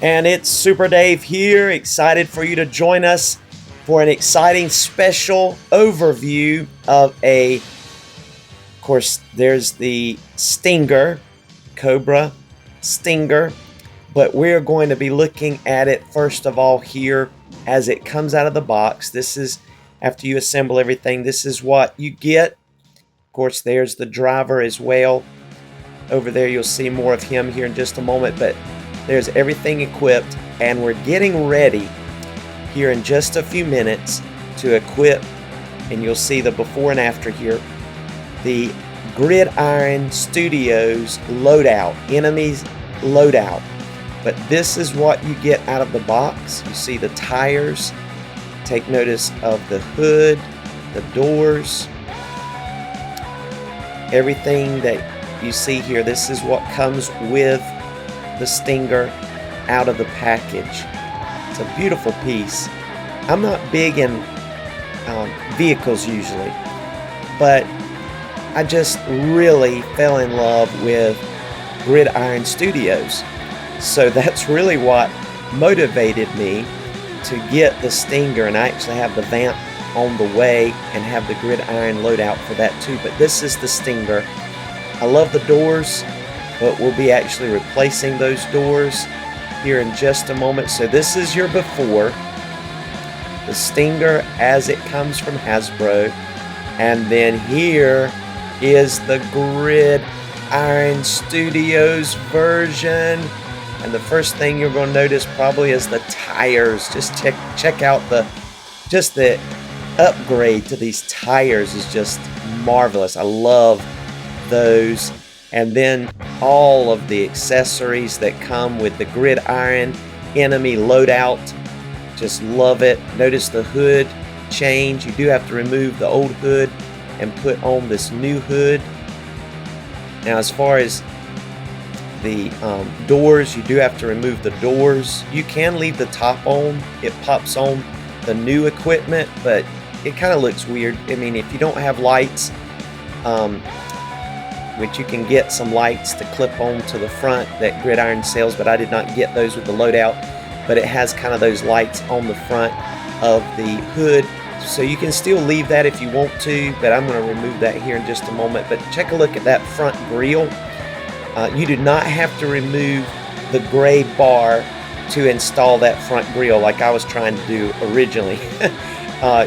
And it's Super Dave here, excited for you to join us for an exciting special overview of of course, there's the Stinger, Cobra Stinger, but we're going to be looking at it first of all here as it comes out of the box. This is, after you assemble everything, this is what you get. Of course, there's the driver as well. Over there, you'll see more of him here in just a moment, but there's everything equipped, and we're getting ready here in just a few minutes to equip, and you'll see the before and after here, the Gridiron Studios Loadout, Enemies Loadout. But this is what you get out of the box. You see the tires. Take notice of the hood, the doors, everything that you see here. This is what comes with the Stinger out of the package. It's a beautiful piece. I'm not big in vehicles usually, but I just really fell in love with Gridiron Studios. So that's really what motivated me to get the Stinger, and I actually have the Vamp on the way and have the Gridiron loadout for that too. But this is the Stinger. I love the doors, but we'll be actually replacing those doors here in just a moment. So this is your before, the Stinger as it comes from Hasbro, and then here is the Gridiron Studios version. And the first thing you're going to notice probably is the tires. Just check out the upgrade to these tires is just marvelous. I love those. And then all of the accessories that come with the Gridiron Enemy Loadout. Just love it. Notice the hood change. You do have to remove the old hood and put on this new hood. Now, as far as the doors, you do have to remove the doors. You can leave the top on. It pops on the new equipment, but it kind of looks weird. I mean, if you don't have lights, which you can get some lights to clip on to the front that Gridiron sells, but I did not get those with the loadout. But it has kind of those lights on the front of the hood, so you can still leave that if you want to, but I'm going to remove that here in just a moment. But check a look at that front grille. You do not have to remove the gray bar to install that front grille like I was trying to do originally.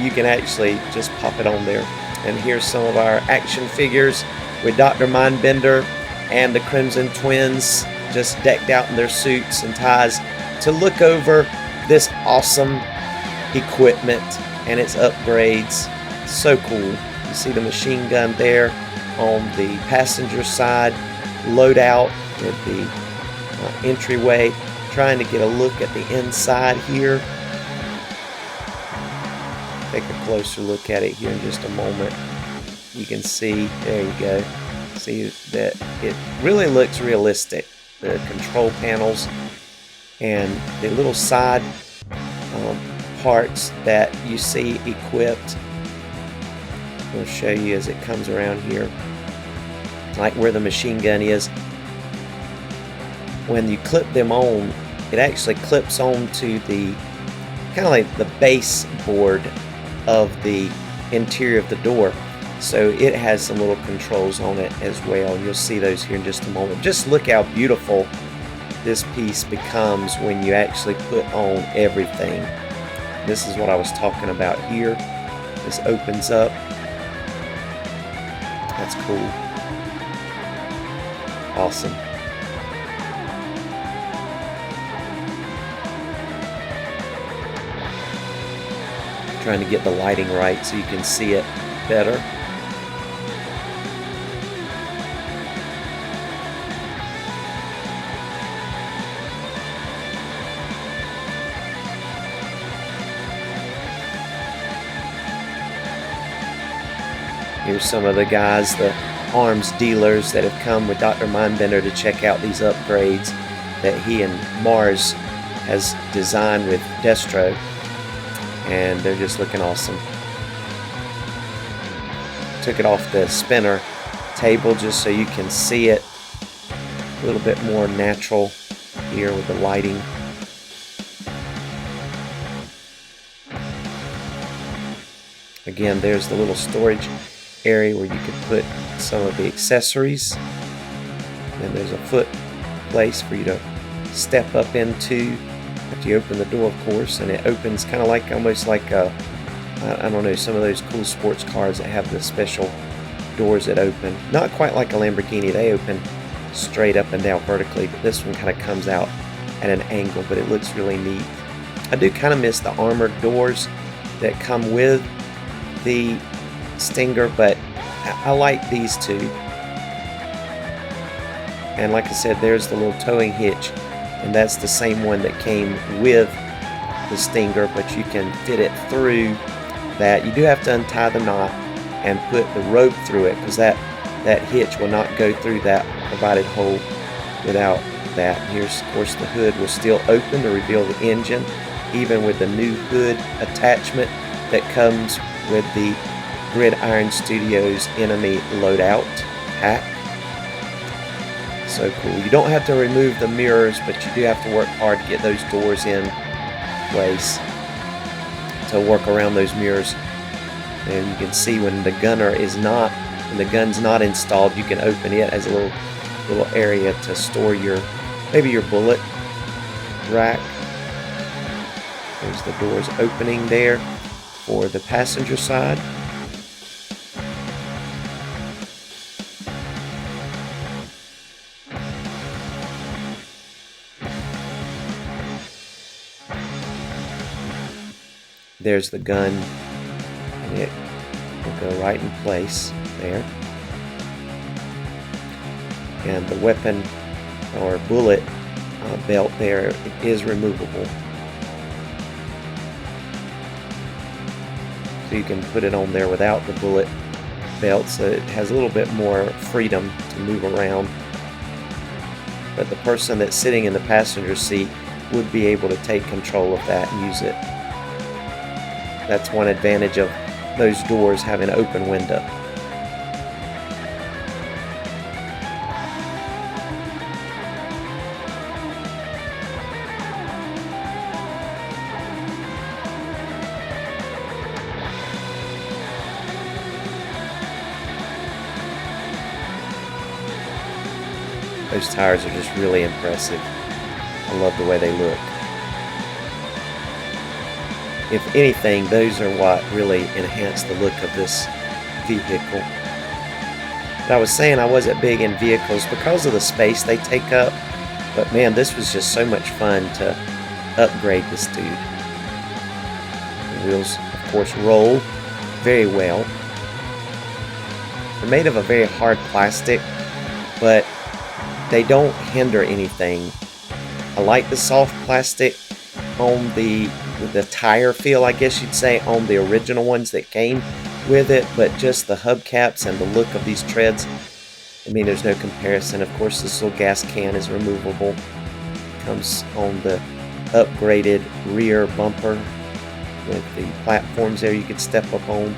You can actually just pop it on there. And here's some of our action figures with Dr. Mindbender and the Crimson Twins just decked out in their suits and ties to look over this awesome equipment and its upgrades. So cool. You see the machine gun there on the passenger side, loadout with the entryway. Trying to get a look at the inside here. Take a closer look at it here in just a moment. You can see, there you go, see that it really looks realistic. The control panels and the little side parts that you see equipped. I'll show you as it comes around here, like where the machine gun is. When you clip them on, it actually clips on to the kind of like the base board of the interior of the door. So it has some little controls on it as well. You'll see those here in just a moment. Just look how beautiful this piece becomes when you actually put on everything. This is what I was talking about here. This opens up. That's cool. Awesome. Trying to get the lighting right so you can see it better. Here's some of the guys, the arms dealers that have come with Dr. Mindbender to check out these upgrades that he and Mars has designed with Destro, and they're just looking awesome. Took it off the spinner table just so you can see it a little bit more natural here with the lighting. Again, there's the little storage area where you can put some of the accessories. And there's a foot place for you to step up into after you open the door, of course, and it opens kind of like almost like a, I don't know, some of those cool sports cars that have the special doors that open. Not quite like a Lamborghini, they open straight up and down vertically, but this one kind of comes out at an angle, but it looks really neat. I do kind of miss the armored doors that come with the Stinger, but I like these two. And like I said, there's the little towing hitch, and that's the same one that came with the Stinger, but you can fit it through that. You do have to untie the knot and put the rope through it, because that hitch will not go through that provided hole without that. Here's, of course, the hood will still open to reveal the engine, even with the new hood attachment that comes with the Grideiron Studios Enemy Loadout pack. So cool. You don't have to remove the mirrors, but you do have to work hard to get those doors in place to work around those mirrors. And you can see when the gun's not installed, you can open it as a little area to store maybe your bullet rack. There's the doors opening there for the passenger side. There's the gun, and it will go right in place there. And the weapon or bullet belt there is removable. So you can put it on there without the bullet belt, so it has a little bit more freedom to move around. But the person that's sitting in the passenger seat would be able to take control of that and use it. That's one advantage of those doors having an open window. Those tires are just really impressive. I love the way they look. If anything, those are what really enhance the look of this vehicle. But I was saying I wasn't big in vehicles because of the space they take up, but man, this was just so much fun to upgrade this dude. The wheels, of course, roll very well. They're made of a very hard plastic, but they don't hinder anything. I like the soft plastic on the tire feel, I guess you'd say, on the original ones that came with it, but just the hubcaps and the look of these treads, I mean, there's no comparison. Of course, this little gas can is removable. Comes on the upgraded rear bumper with the platforms there you could step up on.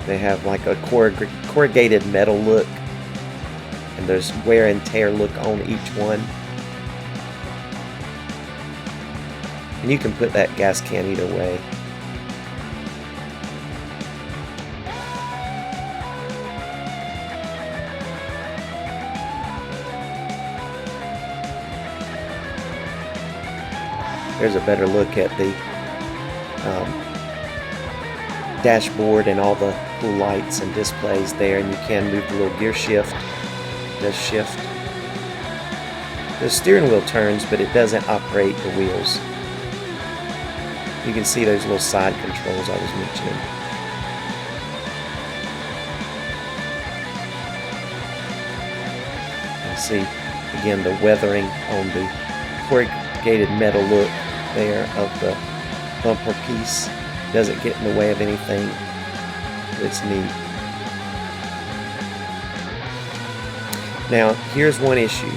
They have like a corrugated metal look, and there's wear and tear look on each one. And you can put that gas can either way. There's a better look at the dashboard and all the cool lights and displays there, and you can move the little gear shift. It does shift. The steering wheel turns, but it doesn't operate the wheels. You can see those little side controls I was mentioning. You see, again, the weathering on the corrugated metal look there of the bumper piece. Doesn't get in the way of anything. It's neat. Now, here's one issue.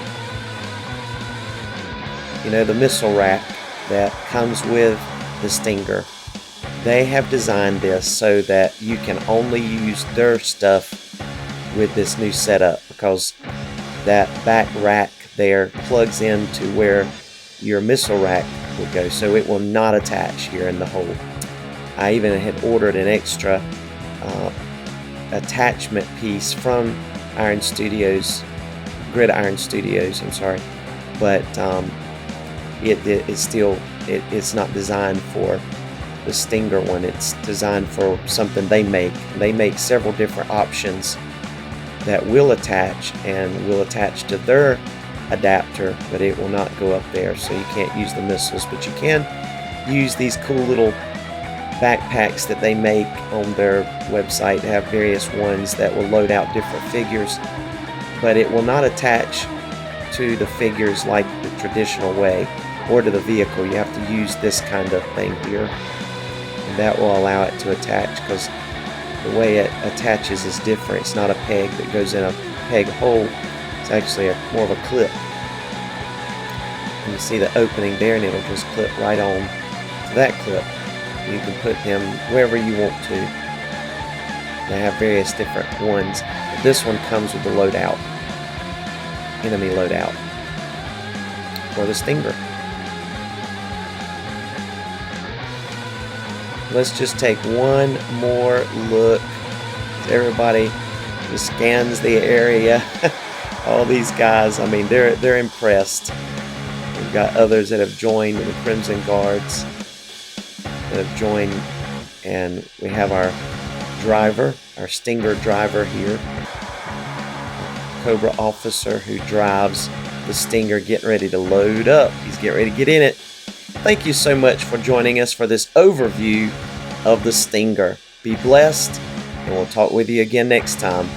You know, the missile rack that comes with the Stinger, they have designed this so that you can only use their stuff with this new setup, because that back rack there plugs into where your missile rack will go, so it will not attach here in the hole. I even had ordered an extra attachment piece from Gridiron Studios, I'm sorry, but it's not designed for the Stinger one. It's designed for something they make. They make several different options that will attach to their adapter, but it will not go up there, so you can't use the missiles. But you can use these cool little backpacks that they make on their website. They have various ones that will load out different figures, but it will not attach to the figures like the traditional way, or to the vehicle. You have to use this kind of thing here, and that will allow it to attach, because the way it attaches is different. It's not a peg that goes in a peg hole. It's actually more of a clip. And you see the opening there, and it'll just clip right on to that clip. You can put them wherever you want to. They have various different ones, but this one comes with the loadout, enemy loadout for the Stinger. Let's just take one more look. Everybody just scans the area. All these guys, I mean, they're impressed. We've got others that have joined, the Crimson Guards that have joined, and we have our driver, our Stinger driver here, Cobra officer who drives the Stinger, getting ready to load up. He's getting ready to get in it. Thank you so much for joining us for this overview of the Stinger. Be blessed, and we'll talk with you again next time.